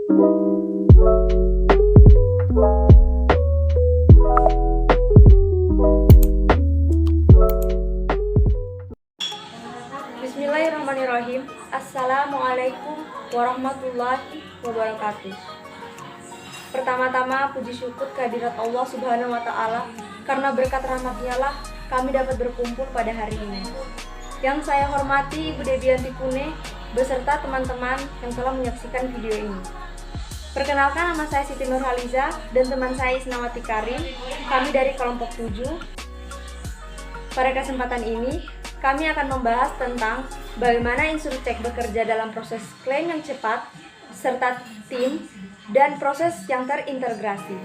Bismillahirrahmanirrahim. Assalamualaikum warahmatullahi wabarakatuh. Pertama-tama puji syukur kehadirat Allah Subhanahu wa Ta'ala, karena berkat rahmat-Nya lah kami dapat berkumpul pada hari ini. Yang saya hormati Ibu Debianti Pune beserta teman-teman yang telah menyaksikan video ini. Perkenalkan, nama saya Siti Nurhaliza dan teman saya Isnawati Karim. Kami dari kelompok 7. Pada kesempatan ini, kami akan membahas tentang bagaimana insurtech bekerja dalam proses klaim yang cepat, serta tim dan proses yang terintegrasi.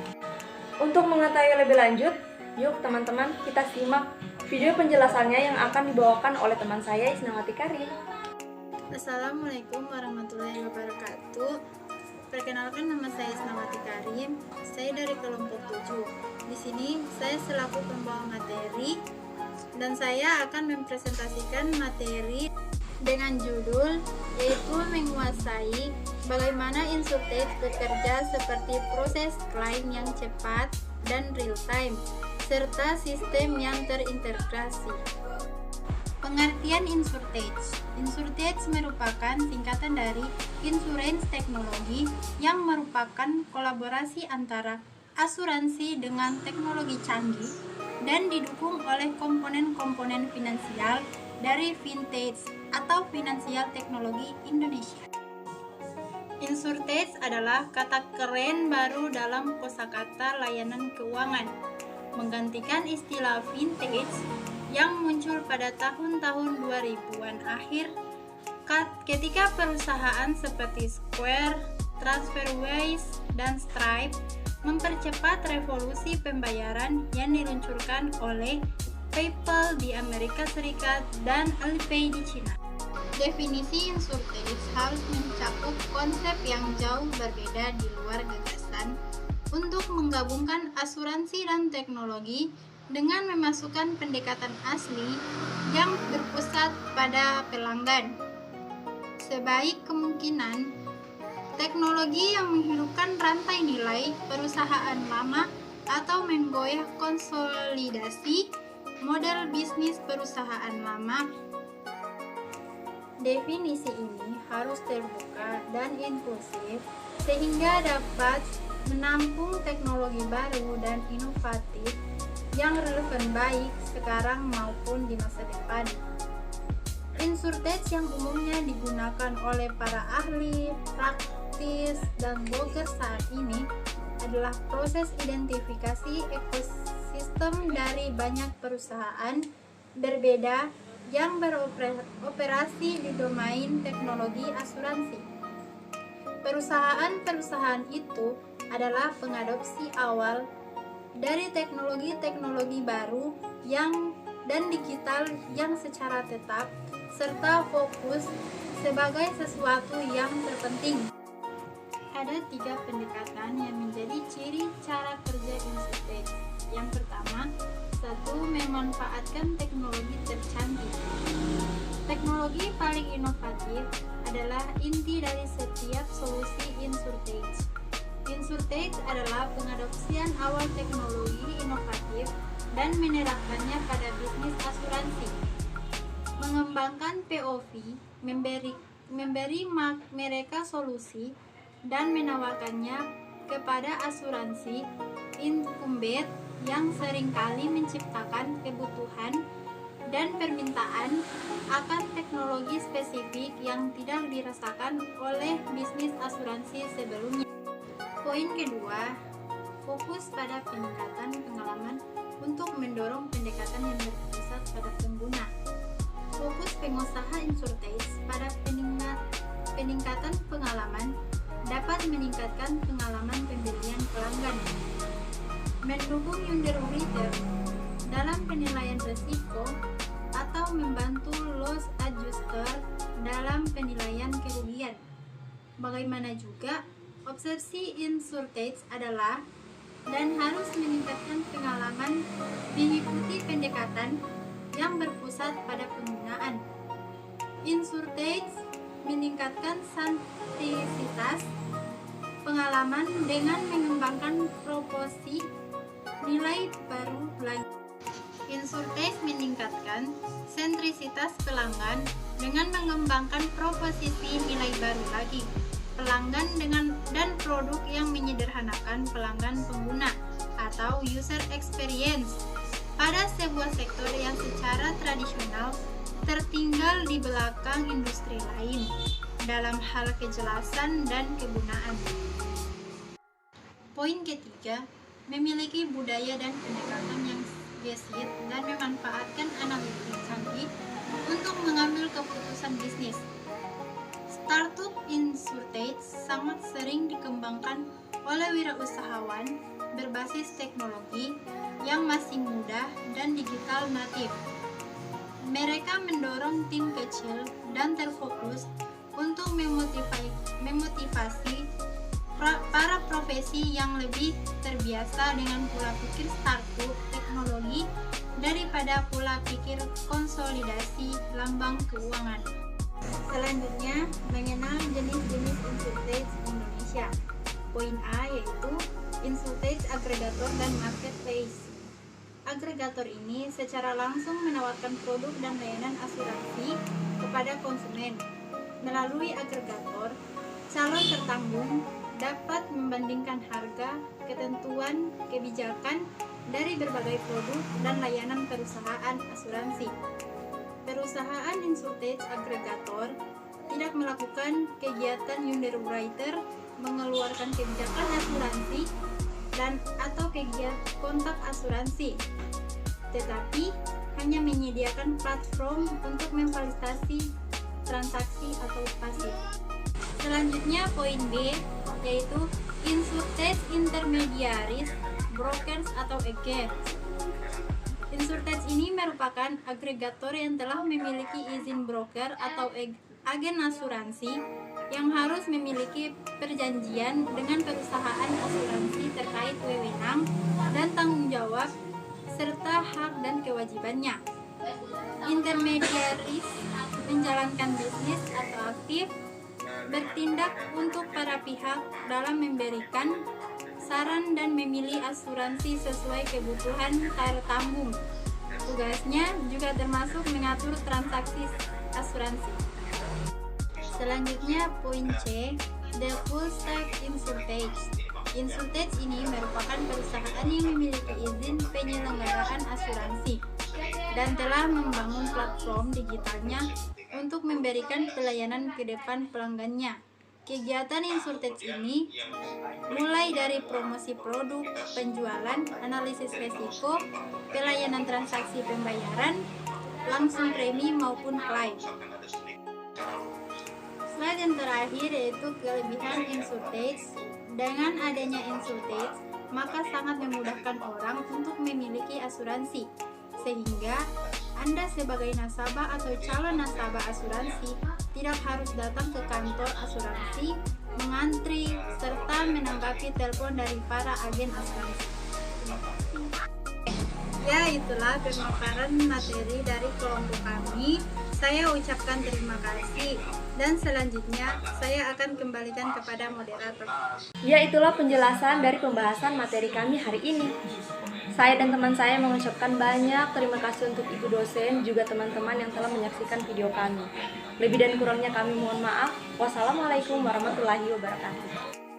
Untuk mengetahui lebih lanjut, yuk teman-teman kita simak video penjelasannya yang akan dibawakan oleh teman saya Isnawati Karim. Assalamualaikum warahmatullahi wabarakatuh. Perkenalkan, nama saya Isnawati Karim. Saya dari kelompok 7. Di sini saya selaku pembawa materi dan saya akan mempresentasikan materi dengan judul yaitu menguasai bagaimana insurtech bekerja seperti proses klaim yang cepat dan real time serta sistem yang terintegrasi. Pengertian insurtech. Insurtech merupakan singkatan dari insurance teknologi yang merupakan kolaborasi antara asuransi dengan teknologi canggih dan didukung oleh komponen-komponen finansial dari Vintage atau Finansial Teknologi Indonesia. Insurtech adalah kata keren baru dalam kosakata layanan keuangan, menggantikan istilah vintage yang muncul pada tahun-tahun 2000-an akhir ketika perusahaan seperti Square, TransferWise, dan Stripe mempercepat revolusi pembayaran yang diluncurkan oleh PayPal di Amerika Serikat dan Alipay di Cina. Definisi insurtech harus mencakup konsep yang jauh berbeda di luar gagasan untuk menggabungkan asuransi dan teknologi dengan memasukkan pendekatan asli yang berpusat pada pelanggan. Sebaik kemungkinan, teknologi yang menghidupkan rantai nilai perusahaan lama atau menggoyah konsolidasi model bisnis perusahaan lama. Definisi ini harus terbuka dan inklusif sehingga dapat menampung teknologi baru dan inovatif yang relevan baik sekarang maupun di masa depan. Insurtech yang umumnya digunakan oleh para ahli, praktis, dan blogger saat ini adalah proses identifikasi ekosistem dari banyak perusahaan berbeda yang beroperasi di domain teknologi asuransi. Perusahaan-perusahaan itu adalah pengadopsi awal dari teknologi-teknologi baru dan digital yang secara tetap serta fokus sebagai sesuatu yang terpenting. Ada 3 pendekatan yang menjadi ciri cara kerja insurtech. Yang pertama, 1. Memanfaatkan teknologi tercanggih. Teknologi paling inovatif adalah inti dari setiap solusi insurtech. Insurtech adalah pengadopsian awal teknologi inovatif dan menerapkannya pada bisnis asuransi. Mengembangkan POV, memberi mereka solusi dan menawarkannya kepada asuransi incumbent yang seringkali menciptakan kebutuhan dan permintaan akan teknologi spesifik yang tidak dirasakan oleh bisnis asuransi sebelumnya. Poin kedua, fokus pada peningkatan pengalaman untuk mendorong pendekatan yang berpusat pada pengguna. Fokus pengusaha insurtech pada peningkatan pengalaman dapat meningkatkan pengalaman pembelian pelanggan, mendukung underwriter dalam penilaian risiko, atau membantu loss adjuster dalam penilaian kerugian. Bagaimana juga, obsesi insurtech adalah dan harus meningkatkan pengalaman mengikuti pendekatan yang berpusat pada penggunaan. Insurtech meningkatkan santisitas pengalaman dengan mengembangkan proposisi nilai baru lagi. Insurtech meningkatkan sentrisitas pelanggan dengan mengembangkan proposisi nilai baru lagi pelanggan dan produk yang menyederhanakan pelanggan pengguna atau user experience pada sebuah sektor yang secara tradisional tertinggal di belakang industri lain dalam hal kejelasan dan kegunaan. Poin ketiga, memiliki budaya dan pendekatan yang gesit dan memanfaatkan analitik canggih untuk mengambil keputusan bisnis. Startup Insurtech sangat sering dikembangkan oleh wirausahawan berbasis teknologi yang masih muda dan digital natif. Mereka mendorong tim kecil dan terfokus untuk memotivasi para profesi yang lebih terbiasa dengan pola pikir startup teknologi daripada pola pikir konsolidasi lambang keuangan. Selanjutnya, mengenal jenis-jenis Insurtech Indonesia. Poin A yaitu Insurtech agregator dan marketplace. Agregator ini secara langsung menawarkan produk dan layanan asuransi kepada konsumen. Melalui agregator, calon tertanggung dapat membandingkan harga, ketentuan, kebijakan dari berbagai produk dan layanan perusahaan asuransi. Perusahaan Insurtech agregator tidak melakukan kegiatan underwriter, mengeluarkan kebijakan asuransi dan atau kegiatan kontak asuransi, tetapi hanya menyediakan platform untuk memfasilitasi transaksi atau pasif. Selanjutnya poin B yaitu Insurtech Intermediaries, Brokers atau agents. Insurtech ini merupakan agregator yang telah memiliki izin broker atau agen asuransi yang harus memiliki perjanjian dengan perusahaan asuransi terkait wewenang dan tanggung jawab serta hak dan kewajibannya. Intermediaries menjalankan bisnis atau aktif bertindak untuk para pihak dalam memberikan saran dan memilih asuransi sesuai kebutuhan tertanggung. Tugasnya juga termasuk mengatur transaksi asuransi. Selanjutnya poin C, The Full Stack Insurtech. Insurtech ini merupakan perusahaan yang memiliki izin penyelenggaraan asuransi dan telah membangun platform digitalnya untuk memberikan pelayanan ke depan pelanggannya. Kegiatan Insurtech ini mulai dari promosi produk, penjualan, analisis resiko, pelayanan transaksi pembayaran, langsung premi maupun klaim. Slide yang terakhir yaitu kelebihan Insurtech. Dengan adanya Insurtech, maka sangat memudahkan orang untuk memiliki asuransi, sehingga Anda sebagai nasabah atau calon nasabah asuransi tidak harus datang ke kantor asuransi, mengantri, serta menanggapi telepon dari para agen asuransi. Ya, itulah pemaparan materi dari kelompok kami. Saya ucapkan terima kasih dan selanjutnya saya akan kembalikan kepada moderator. Ya, itulah penjelasan dari pembahasan materi kami hari ini. Saya dan teman saya mengucapkan banyak terima kasih untuk ibu dosen juga teman-teman yang telah menyaksikan video kami. Lebih dan kurangnya kami mohon maaf. Wassalamualaikum warahmatullahi wabarakatuh.